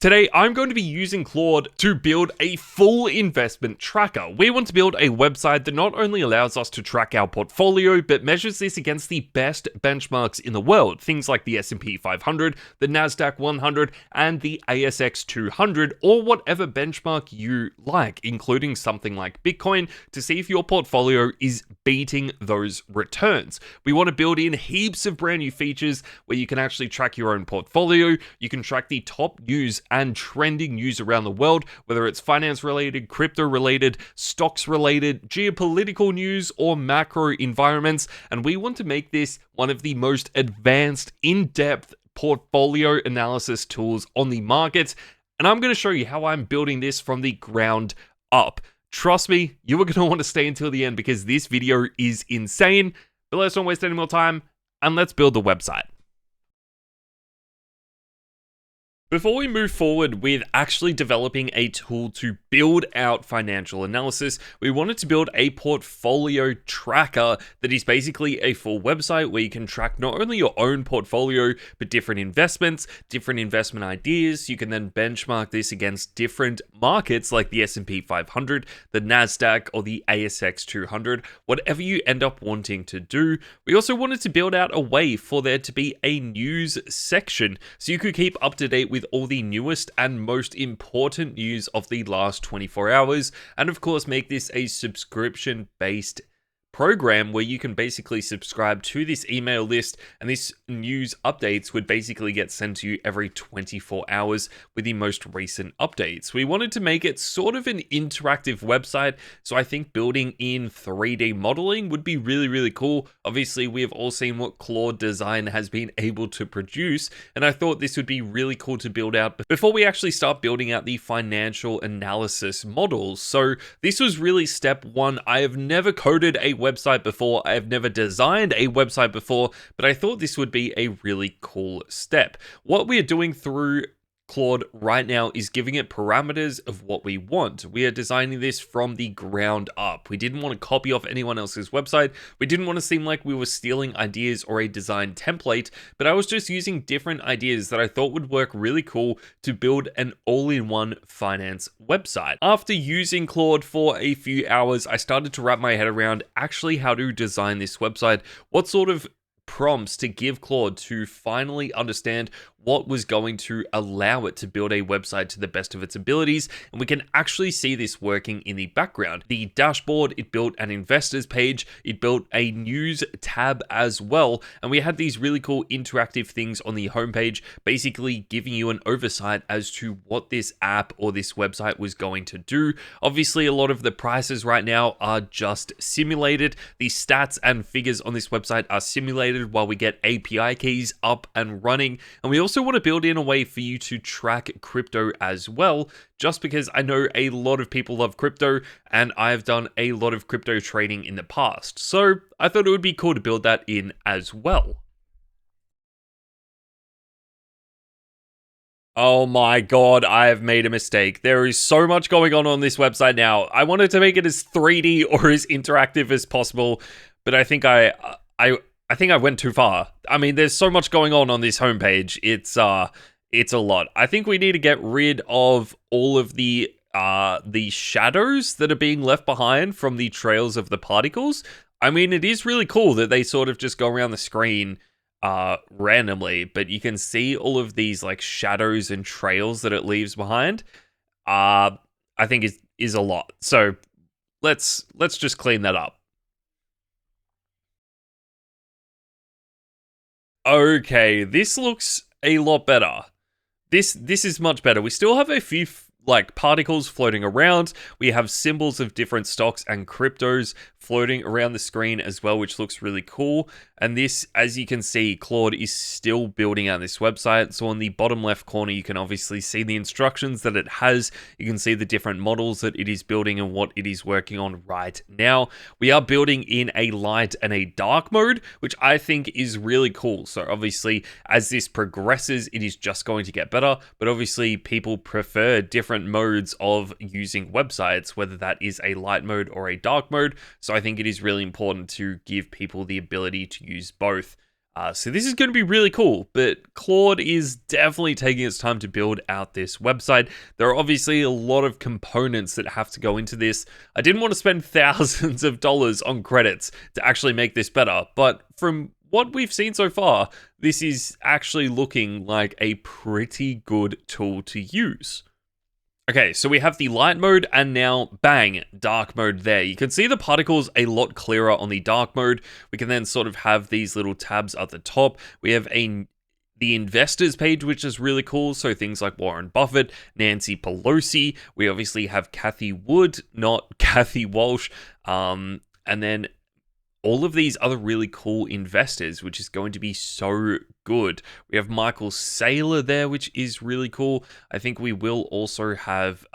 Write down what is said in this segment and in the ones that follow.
Today, I'm going to be using Claude to build a full investment tracker. We want to build a website that not only allows us to track our portfolio, but measures this against the best benchmarks in the world. Things like the S&P 500, the NASDAQ 100, and the ASX 200, or whatever benchmark you like, including something like Bitcoin, to see if your portfolio is beating those returns. We want to build in heaps of brand new features where you can actually track your own portfolio. You can track the top news and trending news around the world, whether it's finance related, crypto related, stocks related, geopolitical news, or macro environments. And we want to make this one of the most advanced, in-depth portfolio analysis tools on the market. And I'm going to show you how I'm building this from the ground up. Trust me, you are going to want to stay until the end because this video is insane. But let's not waste any more time and let's build the website. Before we move forward with actually developing a tool to build out financial analysis, we wanted to build a portfolio tracker that is basically a full website where you can track not only your own portfolio, but different investments, different investment ideas. You can then benchmark this against different markets like the S&P 500, the NASDAQ, or the ASX 200, whatever you end up wanting to do. We also wanted to build out a way for there to be a news section so you could keep up to date with all the newest and most important news of the last 24 hours, and of course make this a subscription-based program where you can basically subscribe to this email list, and this news updates would basically get sent to you every 24 hours with the most recent updates. We wanted to make it sort of an interactive website, so I think building in 3D modeling would be really cool. Obviously, we have all seen what Claude Design has been able to produce, and I thought this would be really cool to build out before we actually start building out the financial analysis models. So this was really step one. I have never coded a website before, I have never designed a website before, but I thought this would be a really cool step. What we are doing through Claude right now is giving it parameters of what we want. We are designing this from the ground up. We didn't want to copy off anyone else's website. We didn't want to seem like we were stealing ideas or a design template, but I was just using different ideas that I thought would work really cool to build an all-in-one finance website. After using Claude for a few hours, I started to wrap my head around actually how to design this website, what sort of prompts to give Claude to finally understand what was going to allow it to build a website to the best of its abilities, and we can actually see this working in the background. The dashboard, it built an investors page, it built a news tab as well, and we had these really cool interactive things on the homepage, basically giving you an oversight as to what this app or this website was going to do. Obviously, a lot of the prices right now are just simulated. The stats and figures on this website are simulated while we get API keys up and running, and we also want to build in a way for you to track crypto as well, just because I know a lot of people love crypto and I've done a lot of crypto trading in the past. So I thought it would be cool to build that in as well. Oh my god, I have made a mistake. There is so much going on this website now. I wanted to make it as 3D or as interactive as possible, but I think I think I went too far. I mean, there's so much going on this homepage. It's a lot. I think we need to get rid of all of the shadows that are being left behind from the trails of the particles. I mean, it is really cool that they sort of just go around the screen randomly, but you can see all of these like shadows and trails that it leaves behind. I think is a lot. So let's just clean that up. Okay, this looks a lot better. This is much better. We still have a few like particles floating around. We have symbols of different stocks and cryptos floating around the screen as well, which looks really cool. And this, as you can see, Claude is still building out this website. So on the bottom left corner, you can obviously see the instructions that it has. You can see the different models that it is building and what it is working on right now. We are building in a light and a dark mode, which I think is really cool. So obviously, as this progresses, it is just going to get better. But obviously, people prefer different modes of using websites, whether that is a light mode or a dark mode. So I think it is really important to give people the ability to use both. So this is going to be really cool, but Claude is definitely taking its time to build out this website. There are obviously a lot of components that have to go into this. I didn't want to spend thousands of dollars on credits to actually make this better, but from what we've seen so far, this is actually looking like a pretty good tool to use. Okay, so we have the light mode and now bang, dark mode there. You can see the particles a lot clearer on the dark mode. We can then sort of have these little tabs at the top. We have the investors page, which is really cool. So things like Warren Buffett, Nancy Pelosi. We obviously have Kathy Wood, not Kathy Walsh. And then all of these other really cool investors, which is going to be so good. We have Michael Saylor there, which is really cool. I think we will also have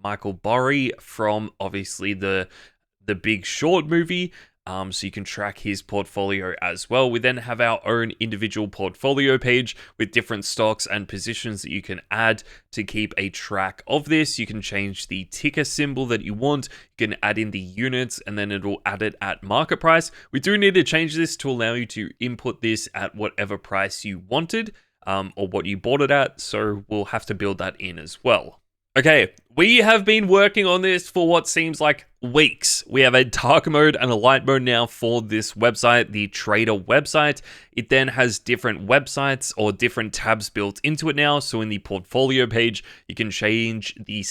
Michael Burry from obviously the Big Short movie. So you can track his portfolio as well. We then have our own individual portfolio page with different stocks and positions that you can add to keep a track of this. You can change the ticker symbol that you want. You can add in the units and then it'll add it at market price. We do need to change this to allow you to input this at whatever price you wanted or what you bought it at. So we'll have to build that in as well. Okay, we have been working on this for what seems like weeks. We have a dark mode and a light mode now for this website, the trader website. It then has different websites or different tabs built into it now. So in the portfolio page, you can change the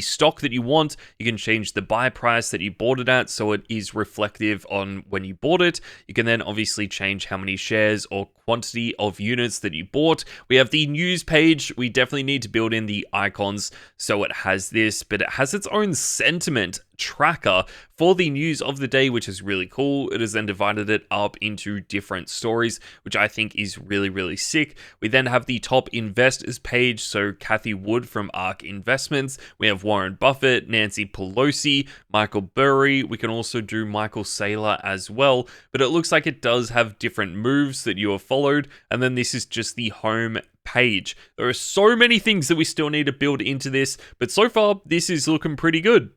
stock that you want. You can change the buy price that you bought it at, so it is reflective on when you bought it. You can then obviously change how many shares or quantity of units that you bought. We have the news page. We definitely need to build in the icons so it has this, but it has its own sentiment tracker for the news of the day, which is really cool. It has then divided it up into different stories, which I think is really, really sick. We then have the top investors page. So Kathy Wood from ARK Investments. We have Warren Buffett, Nancy Pelosi, Michael Burry. We can also do Michael Saylor as well, but it looks like it does have different moves that you have followed. And then this is just the home page. There are so many things that we still need to build into this, but so far this is looking pretty good.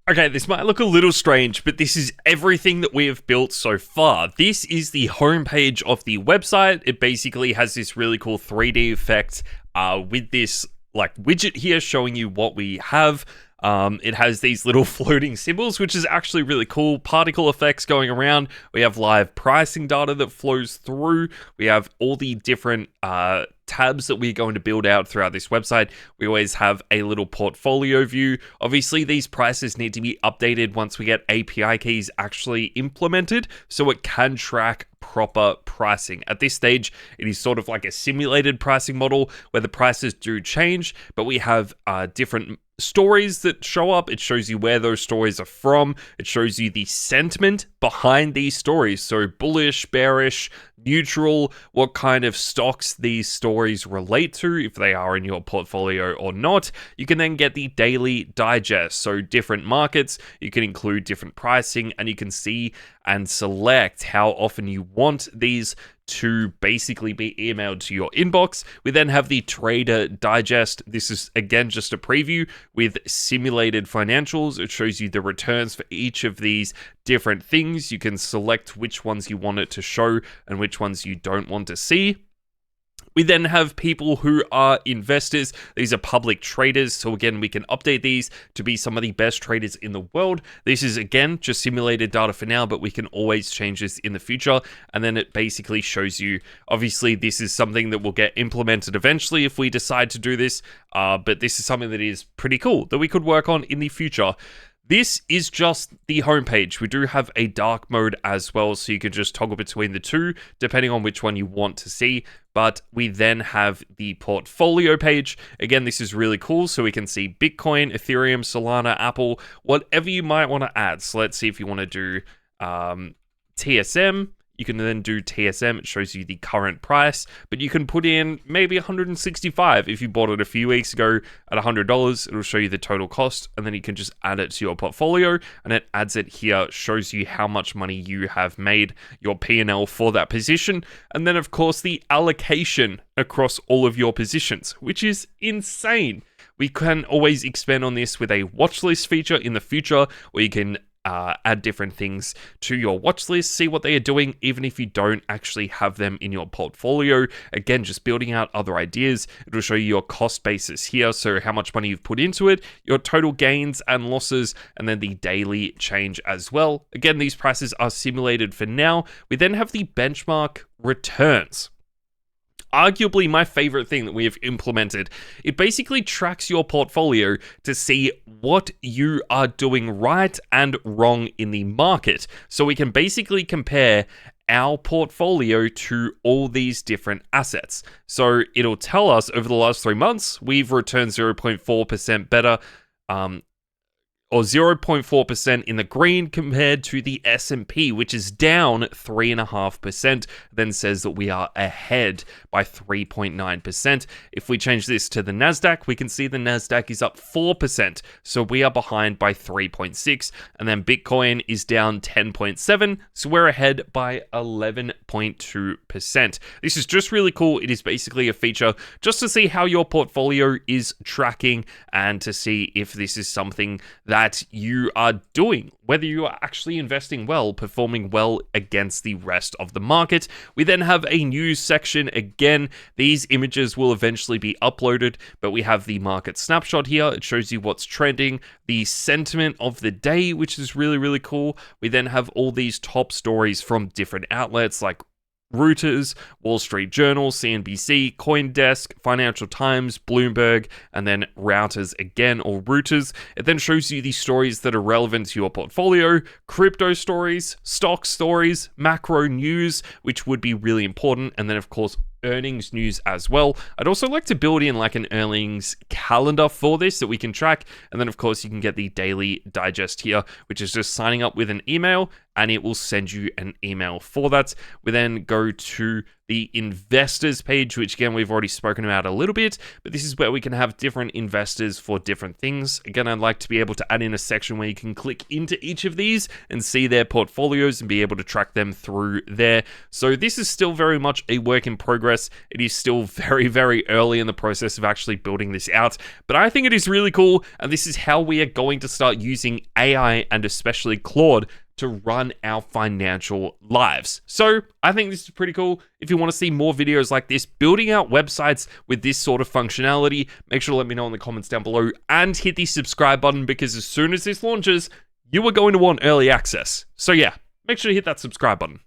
Okay, this might look a little strange, but this is everything that we have built so far. This is the homepage of the website. It basically has this really cool 3D effect with this like widget here showing you what we have. It has these little floating symbols, which is actually really cool. Particle effects going around. We have live pricing data that flows through. We have all the different tabs that we're going to build out throughout this website. We always have a little portfolio view. Obviously, these prices need to be updated once we get API keys actually implemented so it can track proper pricing. At this stage, it is sort of like a simulated pricing model where the prices do change, but we have different stories that show up. It shows you where those stories are from. It shows you the sentiment behind these stories. So bullish, bearish, neutral, what kind of stocks these stories relate to, if they are in your portfolio or not. You can then get the daily digest. So different markets, you can include different pricing, and you can see and select how often you want these to basically be emailed to your inbox. We then have the Trader Digest. This is again just a preview with simulated financials. It shows you the returns for each of these different things. You can select which ones you want it to show and which ones you don't want to see. We then have people who are investors. These are public traders. So again, we can update these to be some of the best traders in the world. This is again, just simulated data for now, but we can always change this in the future. And then it basically shows you, obviously this is something that will get implemented eventually if we decide to do this. But this is something that is pretty cool that we could work on in the future. This is just the homepage. We do have a dark mode as well, so you can just toggle between the two, depending on which one you want to see. But we then have the portfolio page. Again, this is really cool, so we can see Bitcoin, Ethereum, Solana, Apple, whatever you might want to add. So let's see if you want to do TSM. You can then do TSM, it shows you the current price, but you can put in maybe 165 if you bought it a few weeks ago at $100, it'll show you the total cost, and then you can just add it to your portfolio, and it adds it here, shows you how much money you have made, your P&L for that position, and then of course the allocation across all of your positions, which is insane. We can always expand on this with a watch list feature in the future, where you can add different things to your watch list, see what they are doing, even if you don't actually have them in your portfolio. Again, just building out other ideas. It'll show you your cost basis here, so how much money you've put into it, your total gains and losses, and then the daily change as well. Again, these prices are simulated for now. We then have the benchmark returns. Arguably my favorite thing that we have implemented. It basically tracks your portfolio to see what you are doing right and wrong in the market. So we can basically compare our portfolio to all these different assets. So it'll tell us over the last 3 months, we've returned 0.4% better, or 0.4% in the green compared to the S&P, which is down 3.5%, then says that we are ahead by 3.9%. If we change this to the NASDAQ, we can see the NASDAQ is up 4%, so we are behind by 3.6%, and then Bitcoin is down 10.7%, so we're ahead by 11.2%. This is just really cool. It is basically a feature just to see how your portfolio is tracking and to see if this is something that you are doing, whether you are actually investing well, performing well against the rest of the market. We then have a news section. Again, these images will eventually be uploaded, but we have the market snapshot here. It shows you what's trending, the sentiment of the day, which is really, really cool. We then have all these top stories from different outlets like Reuters, Wall Street Journal, CNBC, CoinDesk, Financial Times, Bloomberg, and then Reuters again, or Reuters. It then shows you the stories that are relevant to your portfolio, crypto stories, stock stories, macro news, which would be really important, and then of course earnings news as well. I'd also like to build in like an earnings calendar for this that we can track, and then of course you can get the daily digest here, which is just signing up with an email and it will send you an email for that. We then go to the investors page, which again, we've already spoken about a little bit, but this is where we can have different investors for different things. Again, I'd like to be able to add in a section where you can click into each of these and see their portfolios and be able to track them through there. So this is still very much a work in progress. It is still very, very early in the process of actually building this out, but I think it is really cool. And this is how we are going to start using AI and especially Claude to run our financial lives. So I think this is pretty cool. If you want to see more videos like this, building out websites with this sort of functionality, make sure to let me know in the comments down below and hit the subscribe button, because as soon as this launches, you are going to want early access. So yeah, make sure to hit that subscribe button.